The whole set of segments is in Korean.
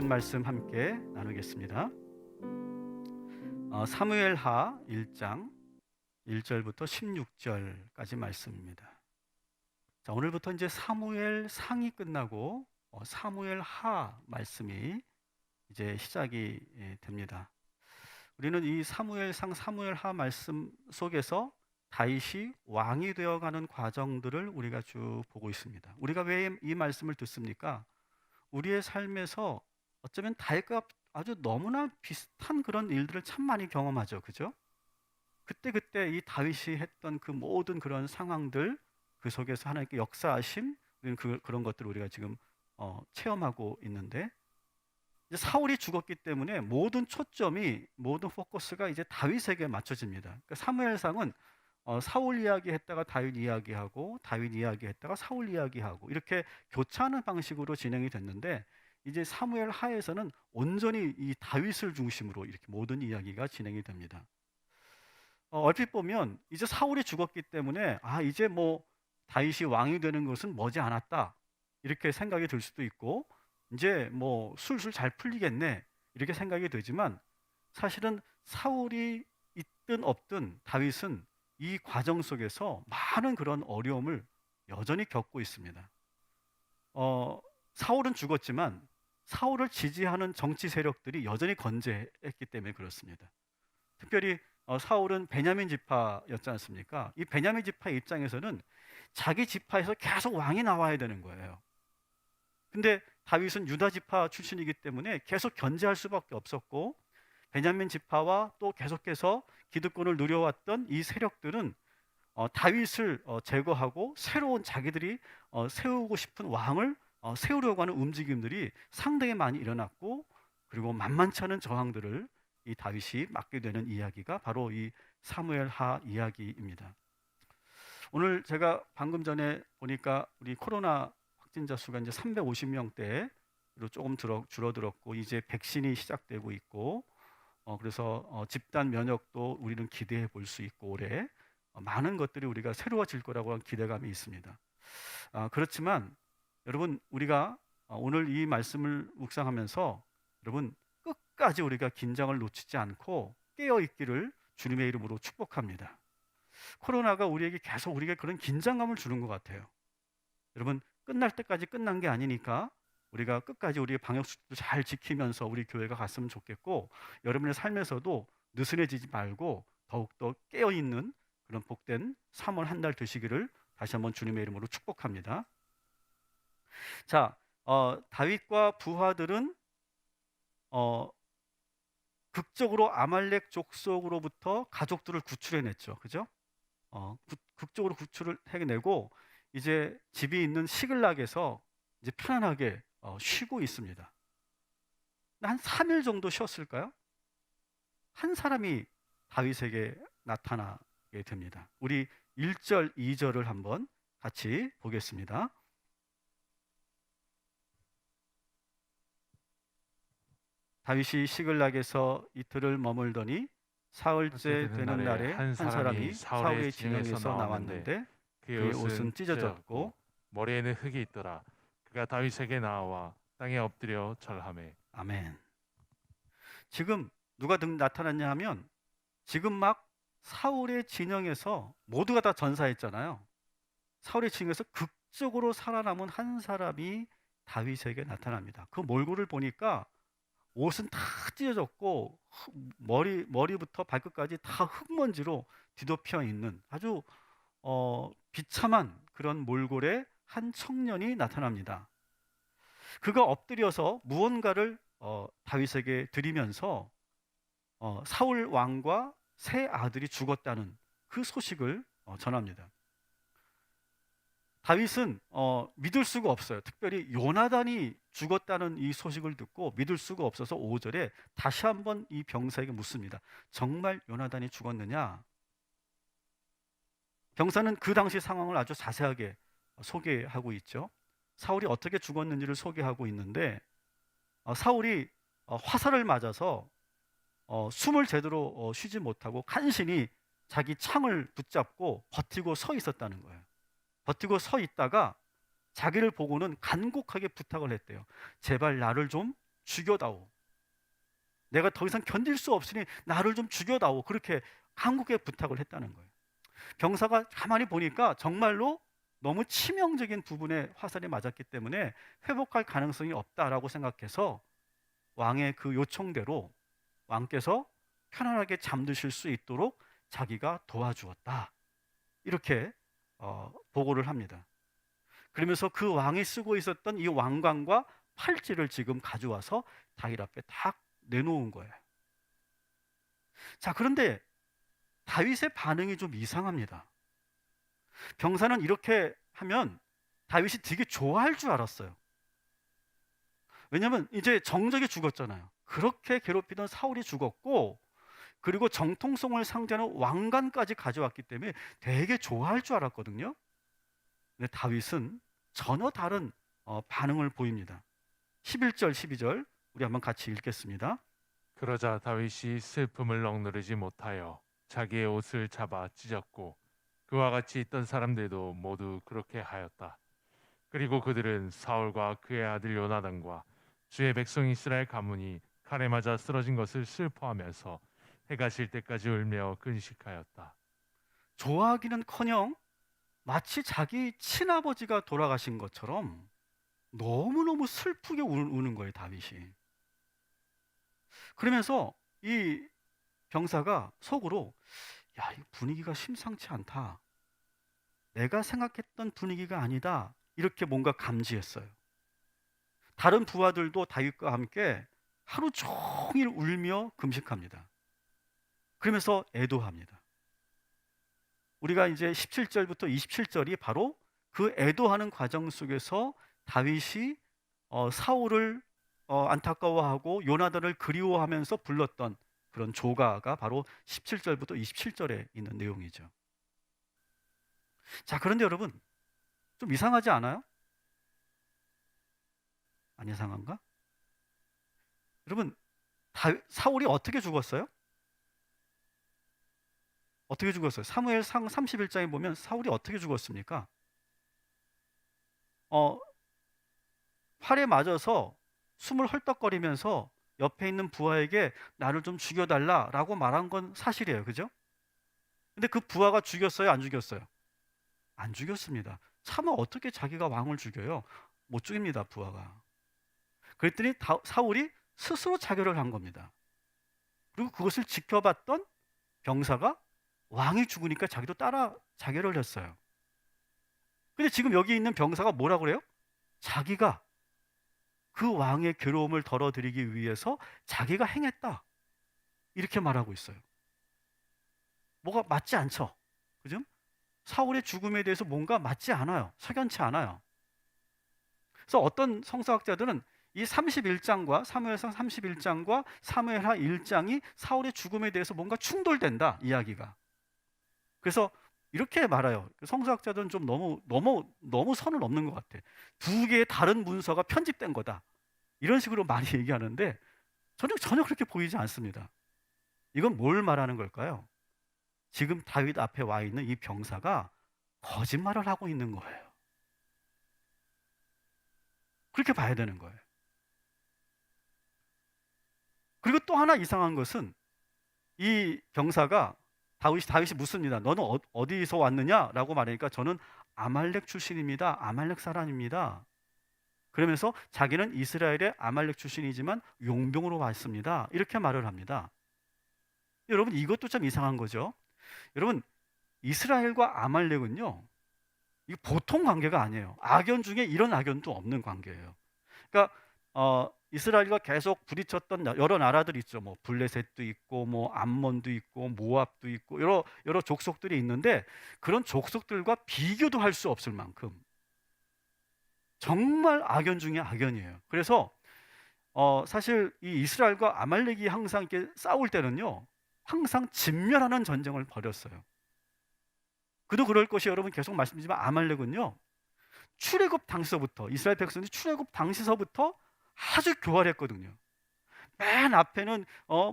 주신 말씀 함께 나누겠습니다. 사무엘하 1장 1절부터 16절까지 말씀입니다. 자, 오늘부터 이제 사무엘 상이 끝나고 사무엘 하 말씀이 이제 시작이 됩니다. 우리는 이 사무엘 상, 사무엘 하 말씀 속에서 다윗이 왕이 되어가는 과정들을 우리가 쭉 보고 있습니다. 우리가 왜 이 말씀을 듣습니까? 우리의 삶에서 어쩌면 다윗과 아주 너무나 비슷한 그런 일들을 참 많이 경험하죠. 그죠? 그때 이 다윗이 했던 그 모든 그런 상황들, 그 속에서 하나님께 역사하심, 우리는 그런 것들을 우리가 지금 체험하고 있는데, 이제 사울이 죽었기 때문에 모든 초점이, 모든 포커스가 이제 다윗에게 맞춰집니다. 그러니까 사무엘상은 사울 이야기했다가 다윗 이야기하고, 다윗 이야기했다가 사울 이야기하고, 이렇게 교차하는 방식으로 진행이 됐는데, 이제 사무엘 하에서는 온전히 이 다윗을 중심으로 이렇게 모든 이야기가 진행이 됩니다. 얼핏 보면 이제 사울이 죽었기 때문에 이제 뭐 다윗이 왕이 되는 것은 머지 않았다, 이렇게 생각이 들 수도 있고, 이제 뭐 술술 잘 풀리겠네, 이렇게 생각이 되지만, 사실은 사울이 있든 없든 다윗은 이 과정 속에서 많은 그런 어려움을 여전히 겪고 있습니다. 사울은 죽었지만 사울을 지지하는 정치 세력들이 여전히 건재했기 때문에 그렇습니다. 특별히 사울은 베냐민 지파였지 않습니까? 이 베냐민 지파 입장에서는 자기 지파에서 계속 왕이 나와야 되는 거예요. 근데 다윗은 유다 지파 출신이기 때문에 계속 견제할 수밖에 없었고, 베냐민 지파와 또 계속해서 기득권을 누려왔던 이 세력들은 다윗을 제거하고 새로운 자기들이 세우고 싶은 왕을 세우려고 하는 움직임들이 상당히 많이 일어났고, 그리고 만만치 않은 저항들을 이 다윗이 맡게 되는 이야기가 바로 이 사무엘하 이야기입니다. 오늘 제가 방금 전에 보니까 우리 코로나 확진자 수가 이제 350명대로 조금 줄어들었고, 이제 백신이 시작되고 있고, 그래서 집단 면역도 우리는 기대해 볼 수 있고, 올해 많은 것들이 우리가 새로워질 거라고 하는 기대감이 있습니다. 그렇지만 여러분, 우리가 오늘 이 말씀을 묵상하면서 여러분 끝까지 우리가 긴장을 놓치지 않고 깨어 있기를 주님의 이름으로 축복합니다. 코로나가 우리에게 계속 우리에게 그런 긴장감을 주는 것 같아요. 여러분, 끝날 때까지 끝난 게 아니니까 우리가 끝까지 우리의 방역수칙도 잘 지키면서 우리 교회가 갔으면 좋겠고, 여러분의 삶에서도 느슨해지지 말고 더욱더 깨어있는 그런 복된 3월 한 달 되시기를 다시 한번 주님의 이름으로 축복합니다. 자, 다윗과 부하들은 극적으로 아말렉 족속으로부터 가족들을 구출해냈죠. 그죠? 극적으로 구출을 해내고 이제 집이 있는 시글락에서 이제 편안하게 쉬고 있습니다. 한 3일 정도 쉬었을까요? 한 사람이 다윗에게 나타나게 됩니다. 우리 1절, 2절을 한번 같이 보겠습니다. 다윗이 시글락에서 이틀을 머물더니 사흘째 되는 날에 한 사람이 사울의 진영에서 나왔는데 그의 옷은 찢어졌고 머리에는 흙이 있더라. 그가 다윗에게 나와 땅에 엎드려 절하매. 아멘. 지금 누가 나타났냐 하면, 지금 막 사울의 진영에서 모두가 다 전사했잖아요. 사울의 진영에서 극적으로 살아남은 한 사람이 다윗에게 나타납니다. 그 몰골을 보니까 옷은 다 찢어졌고 머리부터 발끝까지 다 흙먼지로 뒤덮여 있는 아주 비참한 그런 몰골의 한 청년이 나타납니다. 그가 엎드려서 무언가를 다윗에게 드리면서 사울 왕과 세 아들이 죽었다는 그 소식을 전합니다. 다윗은 믿을 수가 없어요. 특별히 요나단이 죽었다는 이 소식을 듣고 믿을 수가 없어서 5절에 다시 한번 이 병사에게 묻습니다. 정말 요나단이 죽었느냐? 병사는 그 당시 상황을 아주 자세하게 소개하고 있죠. 사울이 어떻게 죽었는지를 소개하고 있는데, 사울이 화살을 맞아서 숨을 제대로 쉬지 못하고 간신히 자기 창을 붙잡고 버티고 서 있었다는 거예요. 버티고 서 있다가 자기를 보고는 간곡하게 부탁을 했대요. 제발 나를 좀 죽여다오. 내가 더 이상 견딜 수 없으니 나를 좀 죽여다오. 그렇게 강국에 부탁을 했다는 거예요. 병사가 가만히 보니까 정말로 너무 치명적인 부분에 화살이 맞았기 때문에 회복할 가능성이 없다라고 생각해서 왕의 그 요청대로 왕께서 편안하게 잠드실 수 있도록 자기가 도와주었다. 이렇게 보고를 합니다. 그러면서 그 왕이 쓰고 있었던 이 왕관과 팔찌를 지금 가져와서 다윗 앞에 탁 내놓은 거예요. 자, 그런데 다윗의 반응이 좀 이상합니다. 병사는 이렇게 하면 다윗이 되게 좋아할 줄 알았어요. 왜냐하면 이제 정적이 죽었잖아요. 그렇게 괴롭히던 사울이 죽었고, 그리고 정통성을 상징하는 왕관까지 가져왔기 때문에 되게 좋아할 줄 알았거든요. 근데 다윗은 전혀 다른 반응을 보입니다. 11절, 12절 우리 한번 같이 읽겠습니다. 그러자 다윗이 슬픔을 억누르지 못하여 자기의 옷을 잡아 찢었고 그와 같이 있던 사람들도 모두 그렇게 하였다. 그리고 그들은 사울과 그의 아들 요나단과 주의 백성 이스라엘 가문이 칼에 맞아 쓰러진 것을 슬퍼하면서 해가 질 때까지 울며 근식하였다. 좋아하기는커녕 마치 자기 친아버지가 돌아가신 것처럼 너무너무 슬프게 우는 거예요, 다윗이. 그러면서 이 병사가 속으로, 야, 이 분위기가 심상치 않다. 내가 생각했던 분위기가 아니다. 이렇게 뭔가 감지했어요. 다른 부하들도 다윗과 함께 하루 종일 울며 금식합니다. 그러면서 애도합니다. 우리가 이제 17절부터 27절이 바로 그 애도하는 과정 속에서 다윗이 사울을 안타까워하고 요나단을 그리워하면서 불렀던 그런 조가가 바로 17절부터 27절에 있는 내용이죠. 자, 그런데 여러분, 좀 이상하지 않아요? 안 이상한가? 여러분, 사울이 어떻게 죽었어요? 어떻게 죽었어요? 사무엘상 31장에 보면 사울이 어떻게 죽었습니까? 활에 맞아서 숨을 헐떡거리면서 옆에 있는 부하에게 나를 좀 죽여달라라고 말한 건 사실이에요. 그죠? 근데 그 부하가 죽였어요? 안 죽였어요? 안 죽였습니다. 차마 어떻게 자기가 왕을 죽여요? 못 죽입니다, 부하가. 그랬더니 사울이 스스로 자결을 한 겁니다. 그리고 그것을 지켜봤던 병사가 왕이 죽으니까 자기도 따라 자결을 했어요. 근데 지금 여기 있는 병사가 뭐라 그래요? 자기가 그 왕의 괴로움을 덜어드리기 위해서 자기가 행했다. 이렇게 말하고 있어요. 뭐가 맞지 않죠? 그죠? 사울의 죽음에 대해서 뭔가 맞지 않아요. 석연치 않아요. 그래서 어떤 성서학자들은 이 31장과 사무엘상 31장과 사무엘하 1장이 사울의 죽음에 대해서 뭔가 충돌된다, 이야기가. 그래서 이렇게 말해요. 성서학자들은 좀 너무 선을 넘는 것 같아. 두 개의 다른 문서가 편집된 거다. 이런 식으로 많이 얘기하는데 전혀 그렇게 보이지 않습니다. 이건 뭘 말하는 걸까요? 지금 다윗 앞에 와 있는 이 병사가 거짓말을 하고 있는 거예요. 그렇게 봐야 되는 거예요. 그리고 또 하나 이상한 것은 이 병사가 다윗이 묻습니다. 너는 어디서 왔느냐라고 말하니까 저는 아말렉 출신입니다. 아말렉 사람입니다. 그러면서 자기는 이스라엘의 아말렉 출신이지만 용병으로 왔습니다. 이렇게 말을 합니다. 여러분, 이것도 좀 이상한 거죠. 여러분, 이스라엘과 아말렉은요, 이게 보통 관계가 아니에요. 악연 중에 이런 악연도 없는 관계예요. 그러니까 이스라엘과 계속 부딪혔던 여러 나라들이 있죠. 뭐 블레셋도 있고, 뭐 암몬도 있고, 모압도 있고, 여러 족속들이 있는데 그런 족속들과 비교도 할 수 없을 만큼 정말 악연 중에 악연이에요. 그래서 사실 이 이스라엘과 아말렉이 항상 이렇게 싸울 때는요, 항상 진멸하는 전쟁을 벌였어요. 그도 그럴 것이 여러분 계속 말씀드리지만 아말렉은요, 출애굽 당시서부터 이스라엘 백성이 출애굽 당시서부터 아주 교활했거든요. 맨 앞에는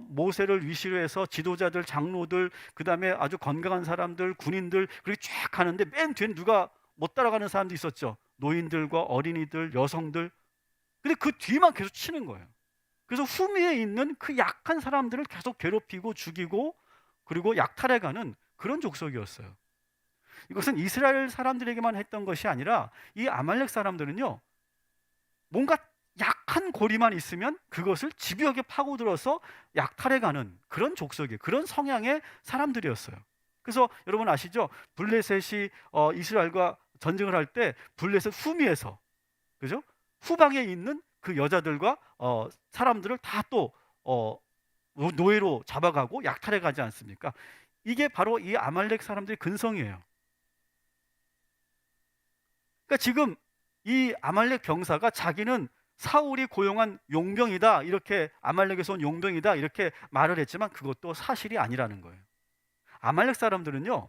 모세를 위시로 해서 지도자들, 장로들, 그 다음에 아주 건강한 사람들, 군인들 그렇게 쫙 가는데 맨 뒤에는 누가 못 따라가는 사람도 있었죠. 노인들과 어린이들, 여성들. 근데 그 뒤만 계속 치는 거예요. 그래서 후미에 있는 그 약한 사람들을 계속 괴롭히고 죽이고 그리고 약탈해가는 그런 족속이었어요. 이것은 이스라엘 사람들에게만 했던 것이 아니라 이 아말렉 사람들은요, 뭔가 약한 고리만 있으면 그것을 집요하게 파고들어서 약탈해가는 그런 족속이에요. 그런 성향의 사람들이었어요. 그래서 여러분 아시죠? 블레셋이 이스라엘과 전쟁을 할 때 블레셋 후미에서, 그죠? 후방에 있는 그 여자들과 사람들을 다 또 노예로 잡아가고 약탈해가지 않습니까? 이게 바로 이 아말렉 사람들의 근성이에요. 그러니까 지금 이 아말렉 병사가 자기는 사울이 고용한 용병이다, 이렇게 아말렉에서 온 용병이다 이렇게 말을 했지만 그것도 사실이 아니라는 거예요. 아말렉 사람들은요,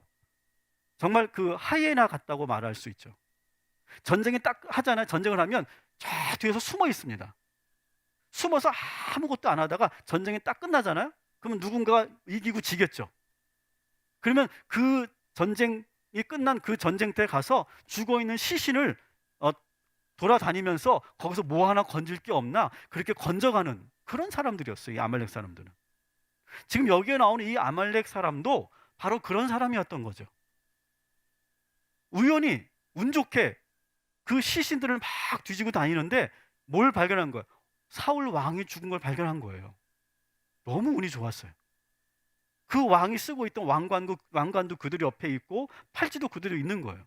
정말 그 하이에나 같다고 말할 수 있죠. 전쟁이 딱 하잖아요. 전쟁을 하면 저 뒤에서 숨어 있습니다. 숨어서 아무것도 안 하다가 전쟁이 딱 끝나잖아요. 그러면 누군가가 이기고 지겠죠. 그러면 그 전쟁이 끝난 그 전쟁터에 가서 죽어 있는 시신을 돌아다니면서 거기서 뭐 하나 건질 게 없나 그렇게 건져가는 그런 사람들이었어요. 이 아말렉 사람들은. 지금 여기에 나오는 이 아말렉 사람도 바로 그런 사람이었던 거죠. 우연히 운 좋게 그 시신들을 막 뒤지고 다니는데 뭘 발견한 거예요? 사울 왕이 죽은 걸 발견한 거예요. 너무 운이 좋았어요. 그 왕이 쓰고 있던 왕관도 그들 옆에 있고 팔찌도 그대로 있는 거예요.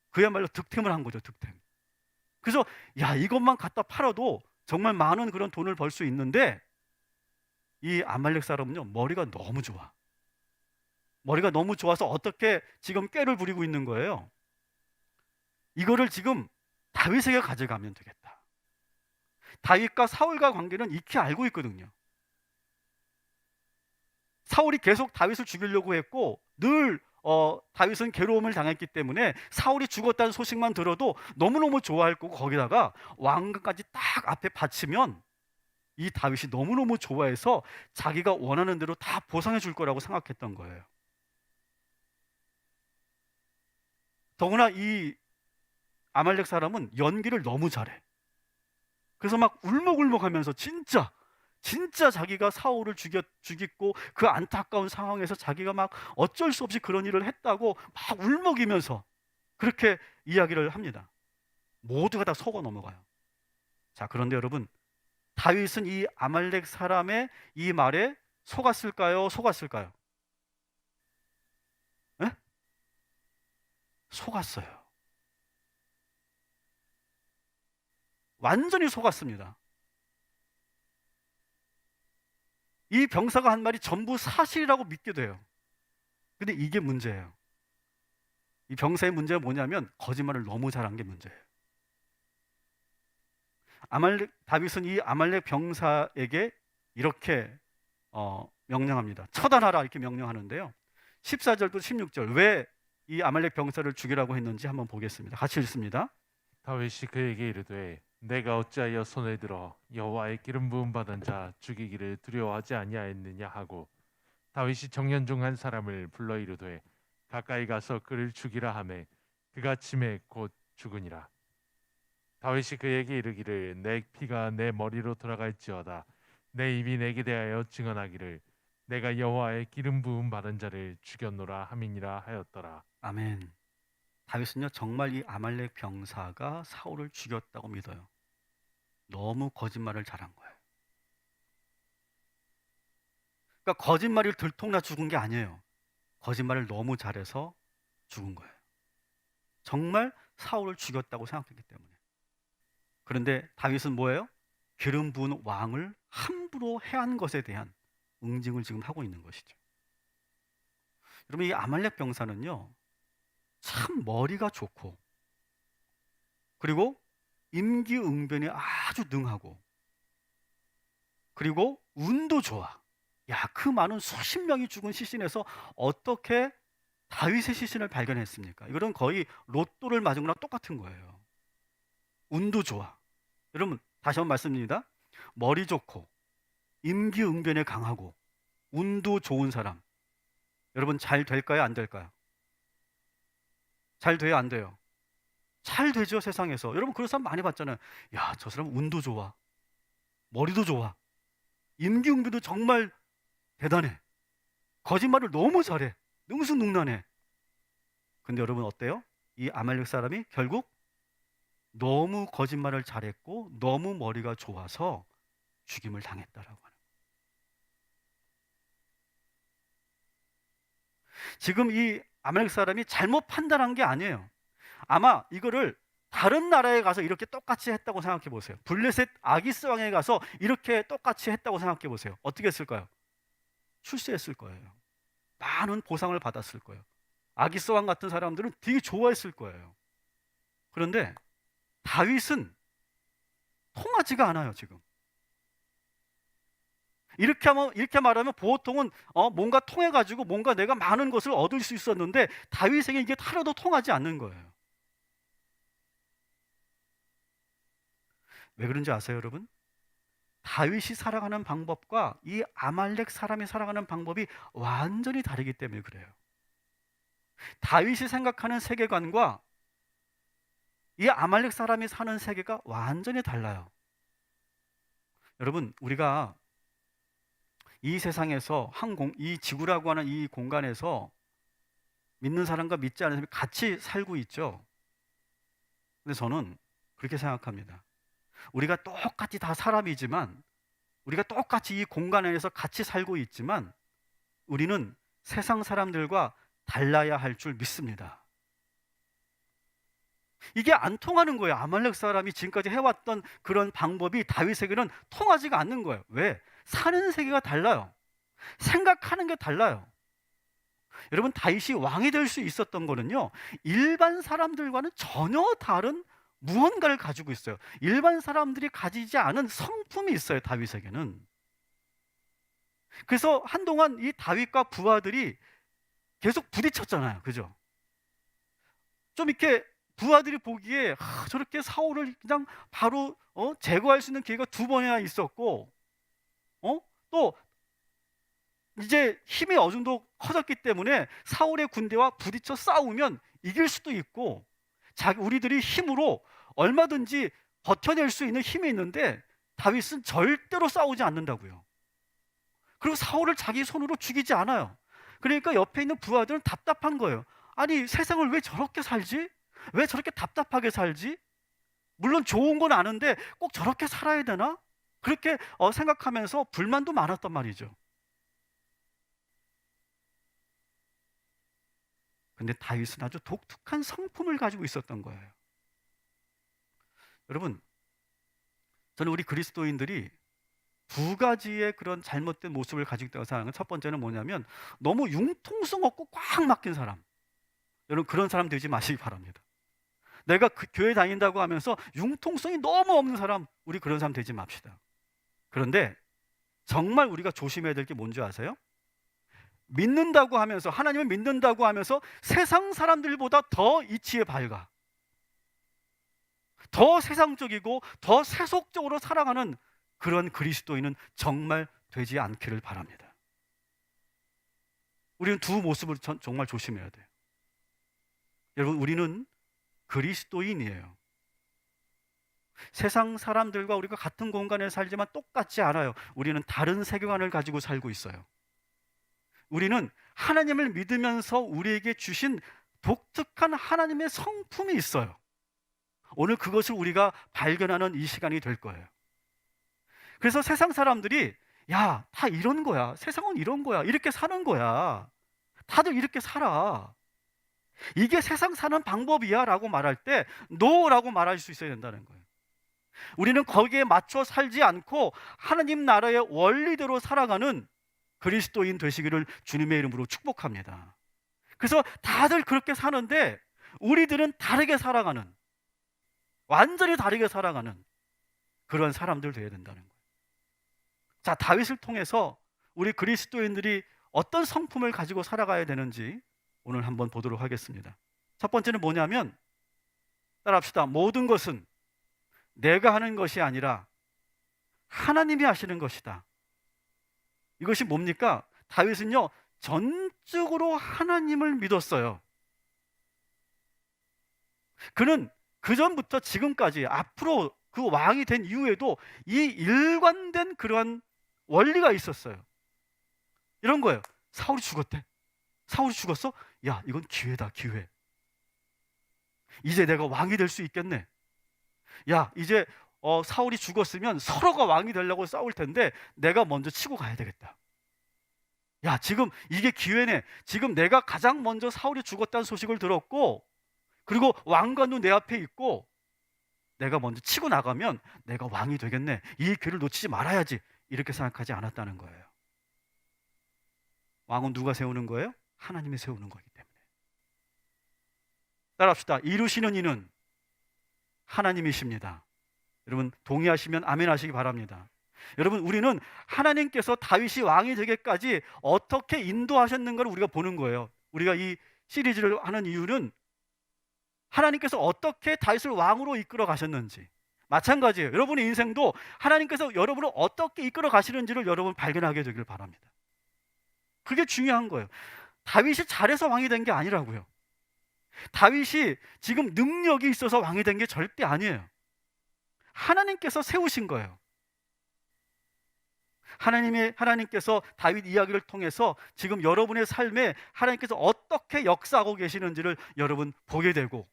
그야말로 득템을 한 거죠, 득템. 그래서 야, 이것만 갖다 팔아도 정말 많은 그런 돈을 벌 수 있는데 이 아말렉 사람은요, 머리가 너무 좋아. 머리가 너무 좋아서 어떻게 지금 꾀를 부리고 있는 거예요. 이거를 지금 다윗에게 가져가면 되겠다. 다윗과 사울과 관계는 익히 알고 있거든요. 사울이 계속 다윗을 죽이려고 했고 늘 다윗은 괴로움을 당했기 때문에 사울이 죽었다는 소식만 들어도 너무너무 좋아할 거고 거기다가 왕관까지 딱 앞에 바치면 이 다윗이 너무너무 좋아해서 자기가 원하는 대로 다 보상해 줄 거라고 생각했던 거예요. 더구나 이 아말렉 사람은 연기를 너무 잘해. 그래서 막 울먹울먹하면서 진짜 자기가 사울을 죽였고 그 안타까운 상황에서 자기가 막 어쩔 수 없이 그런 일을 했다고 막 울먹이면서 그렇게 이야기를 합니다. 모두가 다 속아 넘어가요. 자, 그런데 여러분, 다윗은 이 아말렉 사람의 이 말에 속았을까요? 속았을까요? 에? 속았어요. 완전히 속았습니다. 이 병사가 한 말이 전부 사실이라고 믿게 돼요. 근데 이게 문제예요. 이 병사의 문제가 뭐냐면 거짓말을 너무 잘한 게 문제예요. 다윗은 이 아말렉 병사에게 이렇게 명령합니다. 처단하라 이렇게 명령하는데요. 14절부터 16절 왜 이 아말렉 병사를 죽이라고 했는지 한번 보겠습니다. 같이 읽습니다. 다윗이 그에게 이르되 내가 어찌하여 손에 들어 여호와의 기름 부음 받은 자 죽이기를 두려워하지 아니하였느냐 하고 다윗이 정년 중 한 사람을 불러 이르되 가까이 가서 그를 죽이라 하매 그가 침에 곧 죽으니라. 다윗이 그에게 이르기를 내 피가 내 머리로 돌아갈지어다 내 입이 내게 대하여 증언하기를 내가 여호와의 기름 부음 받은 자를 죽였노라 함이니라 하였더라. 아멘. 다윗은요 정말 이 아말렉 병사가 사울을 죽였다고 믿어요. 너무 거짓말을 잘한 거예요. 그러니까 거짓말이 들통나 죽은 게 아니에요. 거짓말을 너무 잘해서 죽은 거예요. 정말 사울을 죽였다고 생각했기 때문에. 그런데 다윗은 뭐예요? 기름 부은 왕을 함부로 해한 것에 대한 응징을 지금 하고 있는 것이죠. 여러분, 이 아말렉 병사는요 참 머리가 좋고 그리고 임기응변에 아주 능하고 그리고 운도 좋아. 야, 그 많은 수십 명이 죽은 시신에서 어떻게 다윗의 시신을 발견했습니까? 이거는 거의 로또를 맞은 거랑 똑같은 거예요. 운도 좋아. 여러분, 다시 한번 말씀드립니다. 머리 좋고 임기응변에 강하고 운도 좋은 사람, 여러분 잘 될까요? 안 될까요? 잘 돼요? 안 돼요? 잘 되죠, 세상에서. 여러분 그런 사람 많이 봤잖아요. 야, 저 사람 운도 좋아. 머리도 좋아. 임기응변도 정말 대단해. 거짓말을 너무 잘해. 능수능란해. 근데 여러분 어때요? 이 아말렉 사람이 결국 너무 거짓말을 잘했고 너무 머리가 좋아서 죽임을 당했다라고 하는 거예요. 지금 이 아말렉 사람이 잘못 판단한 게 아니에요. 아마 이거를 다른 나라에 가서 이렇게 똑같이 했다고 생각해 보세요. 블레셋 아기스 왕에 가서 이렇게 똑같이 했다고 생각해 보세요. 어떻게 했을까요? 출세했을 거예요. 많은 보상을 받았을 거예요. 아기스 왕 같은 사람들은 되게 좋아했을 거예요. 그런데 다윗은 통하지가 않아요, 지금. 이렇게 말하면 보통은 뭔가 통해 가지고 뭔가 내가 많은 것을 얻을 수 있었는데 다윗에게 이게 하나도 통하지 않는 거예요. 왜 그런지 아세요, 여러분? 다윗이 살아가는 방법과 이 아말렉 사람이 살아가는 방법이 완전히 다르기 때문에 그래요. 다윗이 생각하는 세계관과 이 아말렉 사람이 사는 세계가 완전히 달라요. 여러분, 우리가 이 세상에서 이 지구라고 하는 이 공간에서 믿는 사람과 믿지 않는 사람이 같이 살고 있죠. 근데 저는 그렇게 생각합니다. 우리가 똑같이 다 사람이지만, 우리가 똑같이 이 공간 안에서 같이 살고 있지만 우리는 세상 사람들과 달라야 할 줄 믿습니다. 이게 안 통하는 거예요. 아말렉 사람이 지금까지 해왔던 그런 방법이 다윗에게는 통하지가 않는 거예요. 왜? 사는 세계가 달라요. 생각하는 게 달라요. 여러분, 다윗이 왕이 될 수 있었던 거는요, 일반 사람들과는 전혀 다른 무언가를 가지고 있어요. 일반 사람들이 가지지 않은 성품이 있어요, 다윗에게는. 그래서 한동안 이 다윗과 부하들이 계속 부딪혔잖아요. 그죠? 좀 이렇게 부하들이 보기에 저렇게 사울을 그냥 바로 제거할 수 있는 기회가 두 번이나 있었고, 또 이제 힘이 어느 정도 커졌기 때문에 사울의 군대와 부딪혀 싸우면 이길 수도 있고, 우리들이 힘으로 얼마든지 버텨낼 수 있는 힘이 있는데 다윗은 절대로 싸우지 않는다고요. 그리고 사울을 자기 손으로 죽이지 않아요. 그러니까 옆에 있는 부하들은 답답한 거예요. 아니, 세상을 왜 저렇게 살지? 왜 저렇게 답답하게 살지? 물론 좋은 건 아는데 꼭 저렇게 살아야 되나? 그렇게 생각하면서 불만도 많았단 말이죠. 근데 다윗은 아주 독특한 성품을 가지고 있었던 거예요. 여러분, 저는 우리 그리스도인들이 두 가지의 그런 잘못된 모습을 가지고 있다고 생각하는 첫 번째는 뭐냐면 너무 융통성 없고 꽉 막힌 사람. 여러분, 그런 사람 되지 마시기 바랍니다. 내가 교회 다닌다고 하면서 융통성이 너무 없는 사람, 우리 그런 사람 되지 맙시다. 그런데 정말 우리가 조심해야 될 게 뭔지 아세요? 믿는다고 하면서, 하나님을 믿는다고 하면서 세상 사람들보다 더 이치에 밝아, 더 세상적이고 더 세속적으로 살아가는 그런 그리스도인은 정말 되지 않기를 바랍니다. 우리는 두 모습을 정말 조심해야 돼요. 여러분, 우리는 그리스도인이에요. 세상 사람들과 우리가 같은 공간에 살지만 똑같지 않아요. 우리는 다른 세계관을 가지고 살고 있어요. 우리는 하나님을 믿으면서 우리에게 주신 독특한 하나님의 성품이 있어요. 오늘 그것을 우리가 발견하는 이 시간이 될 거예요. 그래서 세상 사람들이 야, 다 이런 거야. 세상은 이런 거야. 이렇게 사는 거야. 다들 이렇게 살아. 이게 세상 사는 방법이야 라고 말할 때 노라고 말할 수 있어야 된다는 거예요. 우리는 거기에 맞춰 살지 않고 하나님 나라의 원리대로 살아가는 그리스도인 되시기를 주님의 이름으로 축복합니다. 그래서 다들 그렇게 사는데 우리들은 다르게 살아가는, 완전히 다르게 살아가는 그런 사람들 되어야 된다는 거예요. 자, 다윗을 통해서 우리 그리스도인들이 어떤 성품을 가지고 살아가야 되는지 오늘 한번 보도록 하겠습니다. 첫 번째는 뭐냐면, 따라합시다. 모든 것은 내가 하는 것이 아니라 하나님이 하시는 것이다. 이것이 뭡니까? 다윗은요, 전적으로 하나님을 믿었어요. 그는 그전부터 지금까지, 앞으로 그 왕이 된 이후에도 이 일관된 그러한 원리가 있었어요. 이런 거예요. 사울이 죽었대. 사울이 죽었어? 야, 이건 기회다, 기회. 이제 내가 왕이 될 수 있겠네. 야, 이제 사울이 죽었으면 서로가 왕이 되려고 싸울 텐데 내가 먼저 치고 가야 되겠다. 야, 지금 이게 기회네. 지금 내가 가장 먼저 사울이 죽었다는 소식을 들었고, 그리고 왕관도 내 앞에 있고, 내가 먼저 치고 나가면 내가 왕이 되겠네. 이 기회를 놓치지 말아야지. 이렇게 생각하지 않았다는 거예요. 왕은 누가 세우는 거예요? 하나님이 세우는 거기 때문에. 따라합시다. 이루시는 이는 하나님이십니다. 여러분 동의하시면 아멘 하시기 바랍니다. 여러분, 우리는 하나님께서 다윗이 왕이 되기까지 어떻게 인도하셨는가를 우리가 보는 거예요. 우리가 이 시리즈를 하는 이유는 하나님께서 어떻게 다윗을 왕으로 이끌어 가셨는지, 마찬가지예요. 여러분의 인생도 하나님께서 여러분을 어떻게 이끌어 가시는지를 여러분 발견하게 되길 바랍니다. 그게 중요한 거예요. 다윗이 잘해서 왕이 된 게 아니라고요. 다윗이 지금 능력이 있어서 왕이 된 게 절대 아니에요. 하나님께서 세우신 거예요. 하나님께서 다윗 이야기를 통해서 지금 여러분의 삶에 하나님께서 어떻게 역사하고 계시는지를 여러분 보게 되고,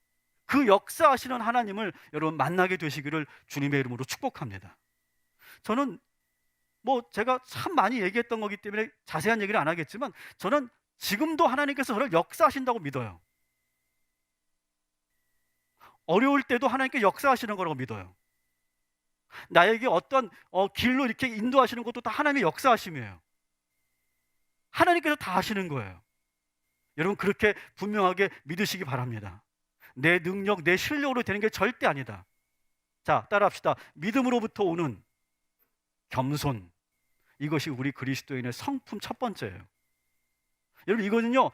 그 역사하시는 하나님을 여러분 만나게 되시기를 주님의 이름으로 축복합니다. 저는 제가 참 많이 얘기했던 거기 때문에 자세한 얘기를 안 하겠지만, 저는 지금도 하나님께서 저를 역사하신다고 믿어요. 어려울 때도 하나님께 역사하시는 거라고 믿어요. 나에게 어떤 길로 이렇게 인도하시는 것도 다 하나님의 역사하심이에요. 하나님께서 다 하시는 거예요. 여러분 그렇게 분명하게 믿으시기 바랍니다. 내 능력, 내 실력으로 되는 게 절대 아니다. 자, 따라합시다. 믿음으로부터 오는 겸손, 이것이 우리 그리스도인의 성품 첫 번째예요. 여러분 이거는요,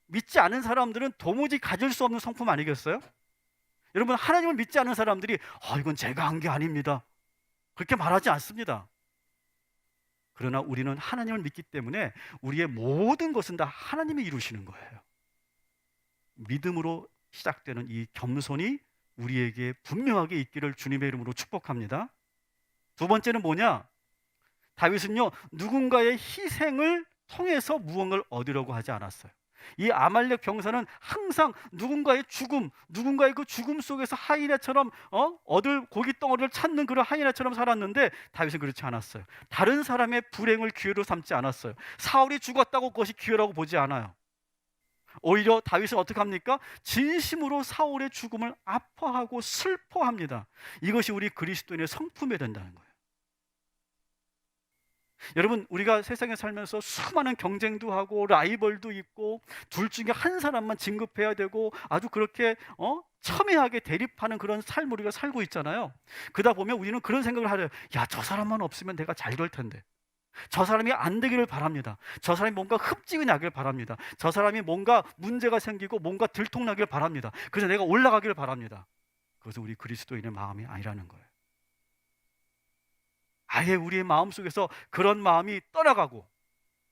믿지 않은 사람들은 도무지 가질 수 없는 성품 아니겠어요? 여러분 하나님을 믿지 않은 사람들이 이건 제가 한 게 아닙니다, 그렇게 말하지 않습니다. 그러나 우리는 하나님을 믿기 때문에 우리의 모든 것은 다 하나님이 이루시는 거예요. 믿음으로 시작되는 이 겸손이 우리에게 분명하게 있기를 주님의 이름으로 축복합니다. 두 번째는 뭐냐? 다윗은요, 누군가의 희생을 통해서 무언가를 얻으려고 하지 않았어요. 이 아말렉 병사는 항상 누군가의 죽음, 누군가의 그 죽음 속에서 하이나처럼 얻을 고기 덩어리를 찾는 그런 하이나처럼 살았는데, 다윗은 그렇지 않았어요. 다른 사람의 불행을 기회로 삼지 않았어요. 사울이 죽었다고 그것이 기회라고 보지 않아요. 오히려 다윗은 어떻게 합니까? 진심으로 사울의 죽음을 아파하고 슬퍼합니다. 이것이 우리 그리스도인의 성품이 된다는 거예요. 여러분 우리가 세상에 살면서 수많은 경쟁도 하고 라이벌도 있고, 둘 중에 한 사람만 진급해야 되고, 아주 그렇게 첨예하게 대립하는 그런 삶을 우리가 살고 있잖아요. 그러다 보면 우리는 그런 생각을 하려요. 야, 저 사람만 없으면 내가 잘 될 텐데, 저 사람이 안 되기를 바랍니다. 저 사람이 뭔가 흠집이 나길 바랍니다. 저 사람이 뭔가 문제가 생기고 뭔가 들통나길 바랍니다. 그래서 내가 올라가기를 바랍니다. 그것은 우리 그리스도인의 마음이 아니라는 거예요. 아예 우리의 마음속에서 그런 마음이 떠나가고,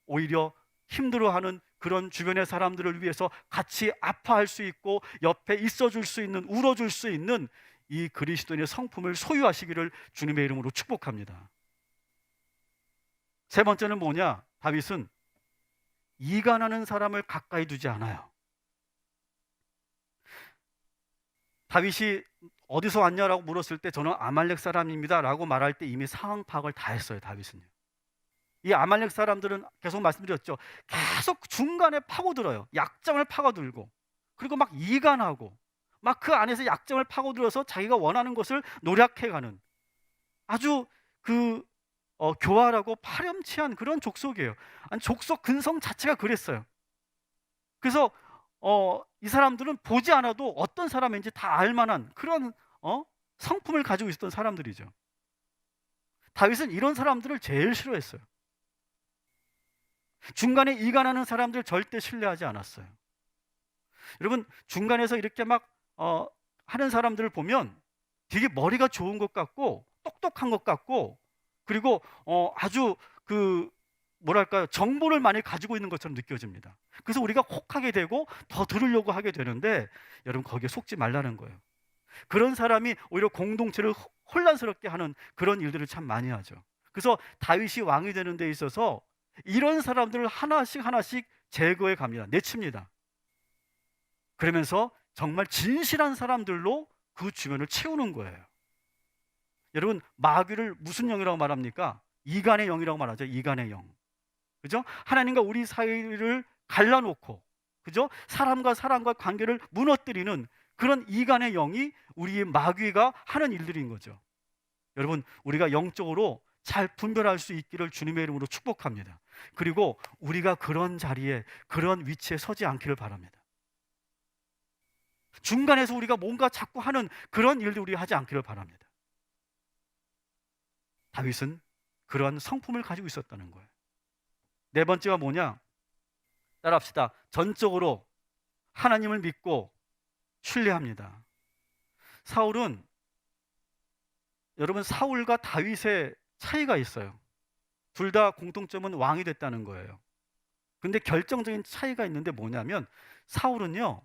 오히려 힘들어하는 그런 주변의 사람들을 위해서 같이 아파할 수 있고 옆에 있어줄 수 있는, 울어줄 수 있는 이 그리스도인의 성품을 소유하시기를 주님의 이름으로 축복합니다. 세 번째는 뭐냐? 다윗은 이간하는 사람을 가까이 두지 않아요. 다윗이 어디서 왔냐라고 물었을 때 저는 아말렉 사람입니다 라고 말할 때 이미 상황 파악을 다 했어요. 다윗은요. 이 아말렉 사람들은 계속 말씀드렸죠, 계속 중간에 파고들어요. 약점을 파고들고, 그리고 막 이간하고, 막 그 안에서 약점을 파고들어서 자기가 원하는 것을 노력해가는 아주 교활하고 파렴치한 그런 족속이에요. 아니, 족속 근성 자체가 그랬어요. 그래서 이 사람들은 보지 않아도 어떤 사람인지 다 알만한 그런 성품을 가지고 있었던 사람들이죠. 다윗은 이런 사람들을 제일 싫어했어요. 중간에 이간하는 사람들 절대 신뢰하지 않았어요. 여러분 중간에서 이렇게 막 하는 사람들을 보면 되게 머리가 좋은 것 같고 똑똑한 것 같고, 그리고 아주 뭐랄까요, 정보를 많이 가지고 있는 것처럼 느껴집니다. 그래서 우리가 혹하게 되고 더 들으려고 하게 되는데, 여러분 거기에 속지 말라는 거예요. 그런 사람이 오히려 공동체를 혼란스럽게 하는 그런 일들을 참 많이 하죠. 그래서 다윗이 왕이 되는 데 있어서 이런 사람들을 하나씩 하나씩 제거해 갑니다. 내칩니다. 그러면서 정말 진실한 사람들로 그 주변을 채우는 거예요. 여러분, 마귀를 무슨 영이라고 말합니까? 이간의 영이라고 말하죠. 이간의 영. 그죠? 하나님과 우리 사이를 갈라놓고, 그죠? 사람과 사람과 관계를 무너뜨리는 그런 이간의 영이 우리의 마귀가 하는 일들인 거죠. 여러분, 우리가 영적으로 잘 분별할 수 있기를 주님의 이름으로 축복합니다. 그리고 우리가 그런 자리에, 그런 위치에 서지 않기를 바랍니다. 중간에서 우리가 뭔가 자꾸 하는 그런 일들 우리 하지 않기를 바랍니다. 다윗은 그러한 성품을 가지고 있었다는 거예요. 네 번째가 뭐냐? 따라합시다. 전적으로 하나님을 믿고 신뢰합니다. 사울은, 여러분, 사울과 다윗의 차이가 있어요. 둘 다 공통점은 왕이 됐다는 거예요. 근데 결정적인 차이가 있는데 뭐냐면, 사울은요,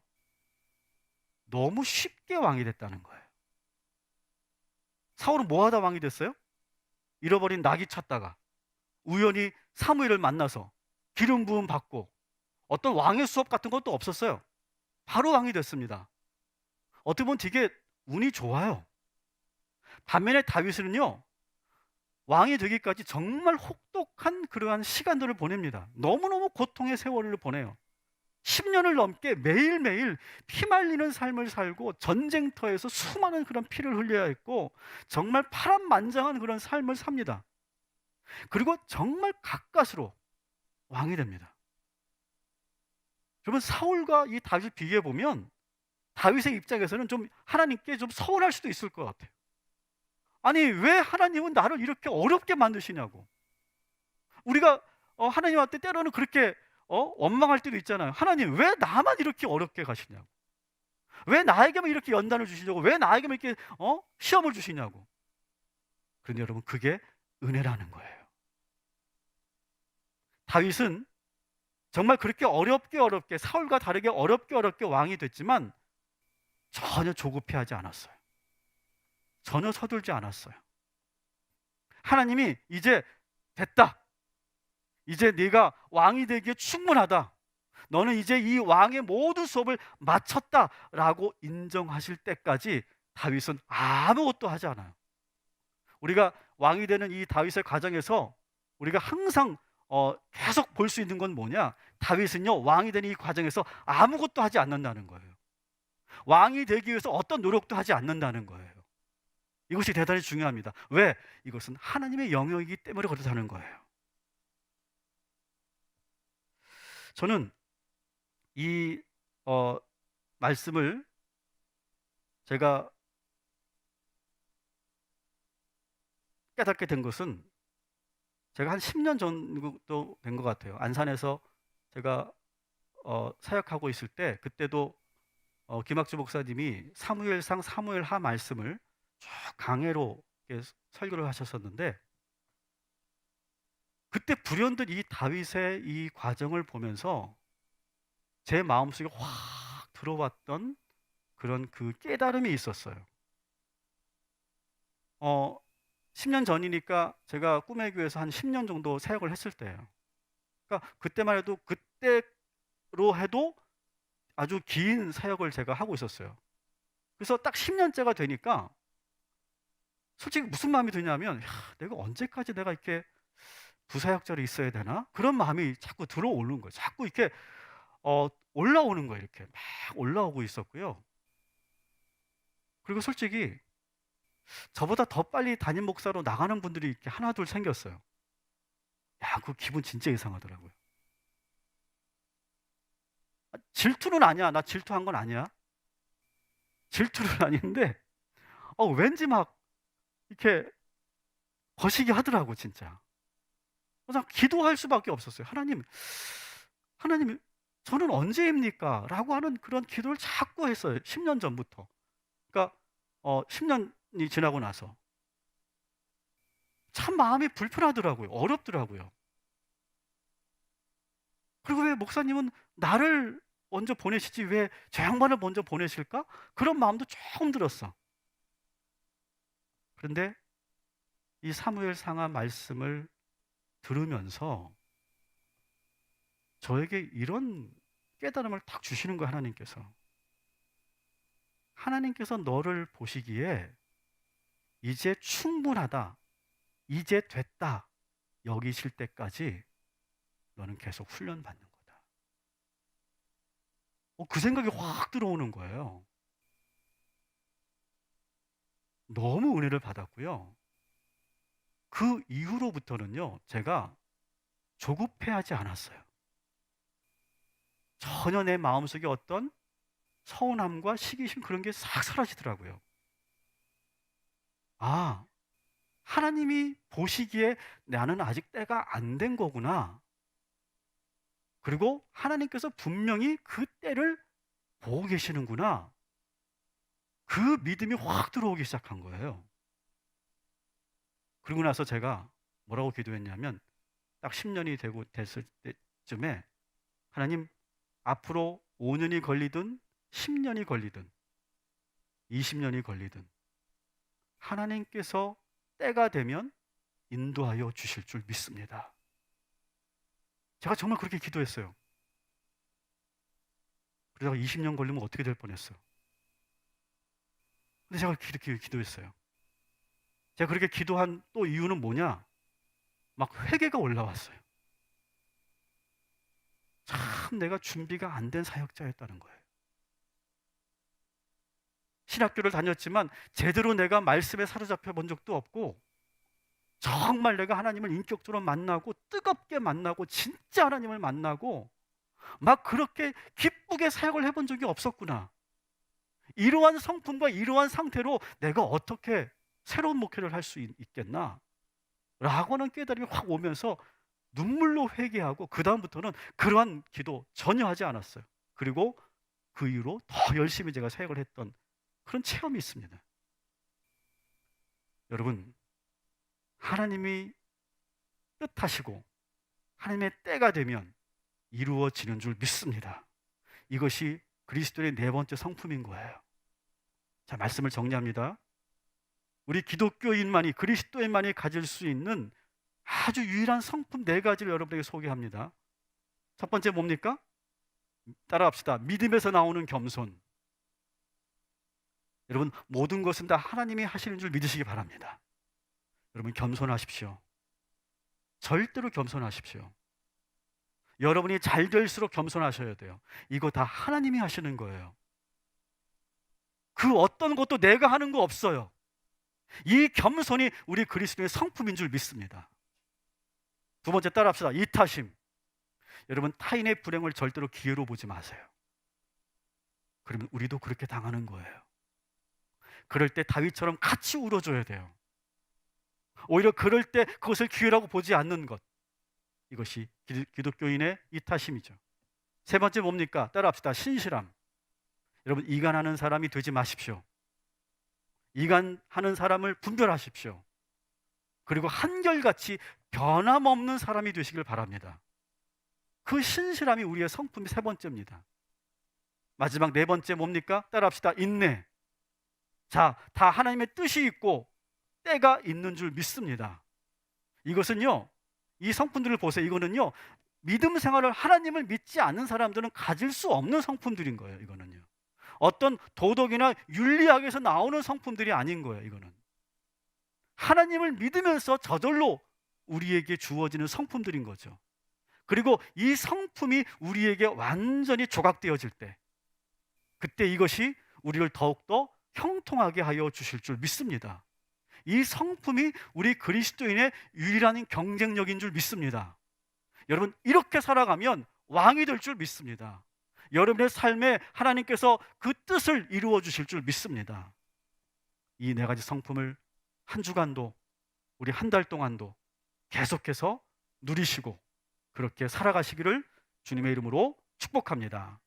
너무 쉽게 왕이 됐다는 거예요. 사울은 뭐 하다 왕이 됐어요? 잃어버린 낙이 찾다가 우연히 사무엘을 만나서 기름 부음 받고, 어떤 왕의 수업 같은 것도 없었어요. 바로 왕이 됐습니다. 어떻게 보면 되게 운이 좋아요. 반면에 다윗은요, 왕이 되기까지 정말 혹독한 그러한 시간들을 보냅니다. 너무너무 고통의 세월을 보내요. 10년을 넘게 매일매일 피말리는 삶을 살고, 전쟁터에서 수많은 그런 피를 흘려야 했고, 정말 파란만장한 그런 삶을 삽니다. 그리고 정말 가까스로 왕이 됩니다. 여러분, 사울과 이 다윗 비교해 보면 다윗의 입장에서는 좀 하나님께 좀 서운할 수도 있을 것 같아요. 아니, 왜 하나님은 나를 이렇게 어렵게 만드시냐고. 우리가 하나님한테 때로는 그렇게 원망할 때도 있잖아요. 하나님, 왜 나만 이렇게 어렵게 가시냐고. 왜 나에게만 이렇게 연단을 주시냐고. 왜 나에게만 이렇게 시험을 주시냐고. 그런데 여러분, 그게 은혜라는 거예요. 다윗은 정말 그렇게 어렵게 사울과 다르게 어렵게 왕이 됐지만 전혀 조급해하지 않았어요. 전혀 서둘지 않았어요. 하나님이 이제 됐다. 이제 네가 왕이 되기에 충분하다. 너는 이제 이 왕의 모든 수업을 마쳤다라고 인정하실 때까지 다윗은 아무것도 하지 않아요. 우리가 왕이 되는 이 다윗의 과정에서 우리가 항상 계속 볼 수 있는 건 뭐냐? 다윗은요, 왕이 되는 이 과정에서 아무것도 하지 않는다는 거예요. 왕이 되기 위해서 어떤 노력도 하지 않는다는 거예요. 이것이 대단히 중요합니다. 왜? 이것은 하나님의 영역이기 때문에 그렇다는 거예요. 저는 이 말씀을 제가 깨닫게 된 것은 제가 한 10년 정도 된 것 같아요. 안산에서 제가 사역하고 있을 때, 그때도 김학주 목사님이 사무엘상 사무엘하 말씀을 쭉 강해로 이렇게 설교를 하셨었는데, 그때 불현듯 이 다윗의 이 과정을 보면서 제 마음속에 확 들어왔던 그런 그 깨달음이 있었어요. 10년 전이니까 제가 꿈의 교회에서 한 10년 정도 사역을 했을 때예요. 그러니까 그때만 해도, 그때로 해도 아주 긴 사역을 제가 하고 있었어요. 그래서 딱 10년째가 되니까 솔직히 무슨 마음이 드냐면, 내가 언제까지 내가 이렇게 부사역자로 있어야 되나? 그런 마음이 자꾸 들어오는 거예요. 자꾸 이렇게 올라오는 거예요. 이렇게 막 올라오고 있었고요. 그리고 솔직히 저보다 더 빨리 담임 목사로 나가는 분들이 이렇게 하나 둘 생겼어요. 야, 그 기분 진짜 이상하더라고요. 질투는 아니야. 나 질투한 건 아니야. 질투는 아닌데 왠지 막 이렇게 거시기 하더라고, 진짜. 그래서 기도할 수밖에 없었어요. 하나님, 저는 언제입니까? 라고 하는 그런 기도를 자꾸 했어요. 10년 전부터. 그러니까 10년이 지나고 나서 참 마음이 불편하더라고요. 어렵더라고요. 그리고 왜 목사님은 나를 먼저 보내시지 왜 저 양반을 먼저 보내실까? 그런 마음도 조금 들었어. 그런데 이 사무엘 상하 말씀을 들으면서 저에게 이런 깨달음을 딱 주시는 거예요, 하나님께서. 하나님께서 너를 보시기에 이제 충분하다, 이제 됐다 여기실 때까지 너는 계속 훈련받는 거다. 그 생각이 확 들어오는 거예요. 너무 은혜를 받았고요. 그 이후로부터는요, 제가 조급해하지 않았어요. 전혀 내 마음속에 어떤 서운함과 시기심 그런 게 싹 사라지더라고요. 아, 하나님이 보시기에 나는 아직 때가 안 된 거구나. 그리고 하나님께서 분명히 그 때를 보고 계시는구나. 그 믿음이 확 들어오기 시작한 거예요. 그리고 나서 제가 뭐라고 기도했냐면 딱 10년이 됐을 때쯤에 하나님, 앞으로 5년이 걸리든 10년이 걸리든 20년이 걸리든 하나님께서 때가 되면 인도하여 주실 줄 믿습니다. 제가 정말 그렇게 기도했어요. 그러다가 20년 걸리면 어떻게 될 뻔했어요. 근데 제가 그렇게 기도했어요. 제가 그렇게 기도한 또 이유는 뭐냐? 막 회개가 올라왔어요. 참 내가 준비가 안 된 사역자였다는 거예요. 신학교를 다녔지만 제대로 내가 말씀에 사로잡혀 본 적도 없고, 정말 내가 하나님을 인격적으로 만나고 뜨겁게 만나고 진짜 하나님을 만나고 막 그렇게 기쁘게 사역을 해본 적이 없었구나. 이러한 성품과 이러한 상태로 내가 어떻게 새로운 목회를 할 수 있겠나? 라고는 깨달음이 확 오면서 눈물로 회개하고 그 다음부터는 그러한 기도 전혀 하지 않았어요. 그리고 그 이후로 더 열심히 제가 사역을 했던 그런 체험이 있습니다. 여러분, 하나님이 뜻하시고 하나님의 때가 되면 이루어지는 줄 믿습니다. 이것이 그리스도의 네 번째 성품인 거예요. 자, 말씀을 정리합니다. 우리 기독교인만이, 그리스도인만이 가질 수 있는 아주 유일한 성품 네 가지를 여러분에게 소개합니다. 첫 번째 뭡니까? 따라합시다. 믿음에서 나오는 겸손. 여러분, 모든 것은 다 하나님이 하시는 줄 믿으시기 바랍니다. 여러분, 겸손하십시오. 절대로 겸손하십시오. 여러분이 잘 될수록 겸손하셔야 돼요. 이거 다 하나님이 하시는 거예요. 그 어떤 것도 내가 하는 거 없어요. 이 겸손이 우리 그리스도의 성품인 줄 믿습니다. 두 번째 따라합시다. 이타심. 여러분, 타인의 불행을 절대로 기회로 보지 마세요. 그러면 우리도 그렇게 당하는 거예요. 그럴 때 다윗처럼 같이 울어줘야 돼요. 오히려 그럴 때 그것을 기회라고 보지 않는 것, 이것이 기독교인의 이타심이죠. 세 번째 뭡니까? 따라합시다. 신실함. 여러분, 이간하는 사람이 되지 마십시오. 이간하는 사람을 분별하십시오. 그리고 한결같이 변함없는 사람이 되시길 바랍니다. 그 신실함이 우리의 성품이 세 번째입니다. 마지막 네 번째 뭡니까? 따라합시다. 인내. 자, 다 하나님의 뜻이 있고 때가 있는 줄 믿습니다. 이것은요, 이 성품들을 보세요. 이거는요, 믿음 생활을 하나님을 믿지 않는 사람들은 가질 수 없는 성품들인 거예요. 이거는요, 어떤 도덕이나 윤리학에서 나오는 성품들이 아닌 거예요. 이거는 하나님을 믿으면서 저절로 우리에게 주어지는 성품들인 거죠. 그리고 이 성품이 우리에게 완전히 조각되어질 때, 그때 이것이 우리를 더욱더 형통하게 하여 주실 줄 믿습니다. 이 성품이 우리 그리스도인의 유일한 경쟁력인 줄 믿습니다. 여러분, 이렇게 살아가면 왕이 될 줄 믿습니다. 여러분의 삶에 하나님께서 그 뜻을 이루어 주실 줄 믿습니다. 이 네 가지 성품을 한 주간도, 우리 한 달 동안도 계속해서 누리시고 그렇게 살아가시기를 주님의 이름으로 축복합니다.